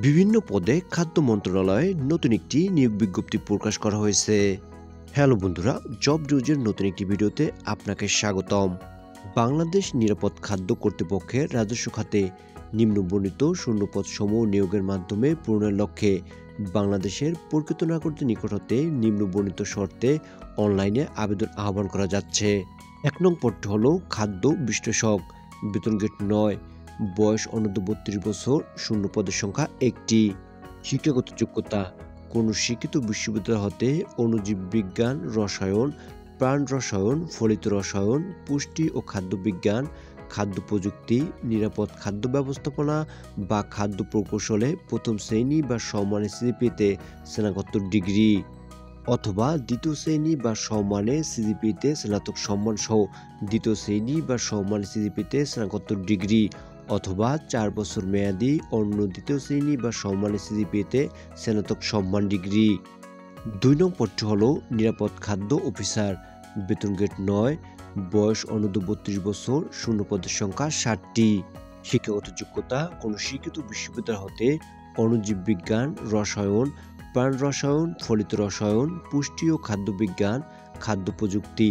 বিভিন্ন পদে খাদ্য মন্ত্রণালয়ে নতুন একটি নিয়োগ বিজ্ঞপ্তি প্রকাশ করা হয়েছে। হ্যালো বন্ধুরা, জব নিউজের নতুন একটি ভিডিওতে আপনাকে স্বাগতম। বাংলাদেশ নিরাপদ খাদ্য কর্তৃপক্ষের রাজস্ব খাতে নিম্নবর্ণিত শূন্যপদ সমূহ নিয়োগের মাধ্যমে পূরণের লক্ষ্যে বাংলাদেশের প্রকৃত নাগরিকদের নিকট হতে নিম্নবর্ণিত শর্তে অনলাইনে আবেদন আহ্বান করা যাচ্ছে। ১ নং পদটি হল খাদ্য বিশ্লেষক, বেতন গ্রেড ৯, বয়স অনূর্ধ্ব ৩২ বছর, শূন্য পদের সংখ্যা ১টি। শিক্ষাগত যোগ্যতা: কোনো শিক্ষিত বিশ্ববিদ্যালয় হতে অণুজীব বিজ্ঞান, রসায়ন, প্রাণ রসায়ন, ফলিত রসায়ন, পুষ্টি ও খাদ্য বিজ্ঞান, খাদ্য প্রযুক্তি, নিরাপদ খাদ্য ব্যবস্থাপনা বা খাদ্য প্রকৌশলে প্রথম শ্রেণী বা সমমানের সিজিপিএতে স্নাতকোত্তর ডিগ্রি অথবা দ্বিতীয় শ্রেণী বা সমমানের সিজিপিএতে স্নাতক সম্মান সহ দ্বিতীয় শ্রেণী বা সমমানের সিজিপিএতে স্নাতকোত্তর ডিগ্রি অথবা ৪ বছর মেয়াদী অন্য দ্বিতীয় শ্রেণী বা সমমানের সিজিপিএতে স্নাতক সম্মান ডিগ্রি। ২ নং পদটি হল নিরাপদ খাদ্য অফিসার, বেতন গ্রেড ৯, বয়স অনূর্ধ্ব ৩২ বছর, শূন্য পদের সংখ্যা ৬০টি। শিক্ষাগত যোগ্যতা: কোনো শিক্ষিত বিশ্ববিদ্যালয় হতে অণুজীব বিজ্ঞান, রসায়ন, প্রাণ রসায়ন, ফলিত রসায়ন, পুষ্টি ও খাদ্য বিজ্ঞান, খাদ্য প্রযুক্তি,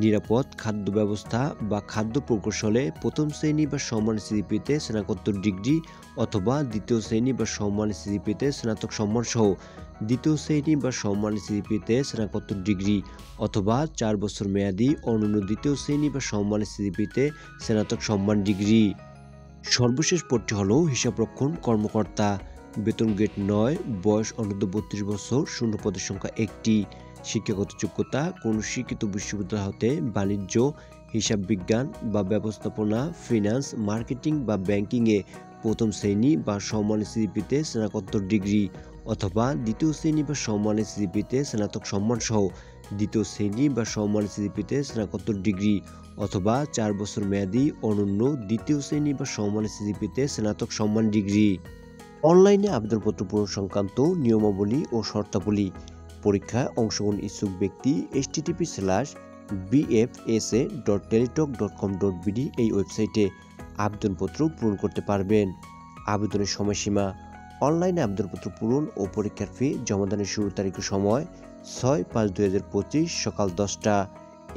নিরাপদ খাদ্য ব্যবস্থা বা খাদ্য প্রকৌশলে প্রথম শ্রেণী বা সমমানের সিজিপিএতে স্নাতকোত্তর ডিগ্রি অথবা দ্বিতীয় শ্রেণী বা সমমানের সিজিপিএতে স্নাতক সম্মান সহ দ্বিতীয় শ্রেণী বা সমমানের সিজিপিএতে স্নাতকোত্তর ডিগ্রি অথবা ৪ বছর মেয়াদী অনন্য দ্বিতীয় শ্রেণী বা সমমানের সিজিপিএতে স্নাতক সম্মান ডিগ্রি। সর্বশেষ পদটি হল হিসাবরক্ষণ কর্মকর্তা, বেতন গ্রেড ৯, বয়স অনূর্ধ্ব ৩২ বছর, শূন্য পদের সংখ্যা ১টি। শিক্ষাগত যোগ্যতা: কোনো শিক্ষিত বিশ্ববিদ্যালয় হতে বাণিজ্য, হিসাব বিজ্ঞান বা ব্যবস্থাপনা, ফিন্যান্স, মার্কেটিং বা ব্যাংকিংয়ে প্রথম শ্রেণী বা সমমানের সিজিপিএতে স্নাতকোত্তর ডিগ্রি অথবা দ্বিতীয় শ্রেণী বা সমমানের সিজিপিএতে স্নাতক সম্মান সহ দ্বিতীয় শ্রেণী বা সমমানের সিজিপিএতে স্নাতকোত্তর ডিগ্রি অথবা ৪ বছর মেয়াদী অনন্য দ্বিতীয় শ্রেণী বা সমমানের সিজিপিএতে স্নাতক সম্মান ডিগ্রি। অনলাইনে আবেদনপত্র পূরণ সংক্রান্ত নিয়মাবলী ও শর্তাবলী: পরীক্ষায় অংশগ্রহণ ইচ্ছুক ব্যক্তি https:/bfsa.teletalk.com.bd এই ওয়েবসাইটে আবেদনপত্র পূরণ করতে পারবেন। আবেদনের সময়সীমা: অনলাইনে আবেদনপত্র পূরণ ও পরীক্ষার ফি জমাদানের শুরু তারিখ ও সময় ৬/৫/২০২৫ সকাল ১০টা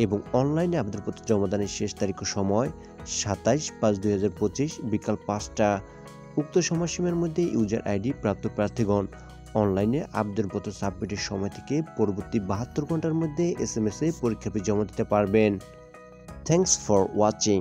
এবং অনলাইনে আবেদনপত্র জমাদানের শেষ তারিখ ও সময় ২৭/৫/২০২৫ বিকাল ৫টা। উক্ত সময়সীমার মধ্যে ইউজার আইডি প্রাপ্ত প্রার্থীগণ অনলাইনে আবেদনপত্র সাবমিটের সময় থেকে পরবর্তী ৭২ ঘন্টার মধ্যে এসএমএস এ পরীক্ষা ফি জমা দিতে পারবেন। Thanks for watching.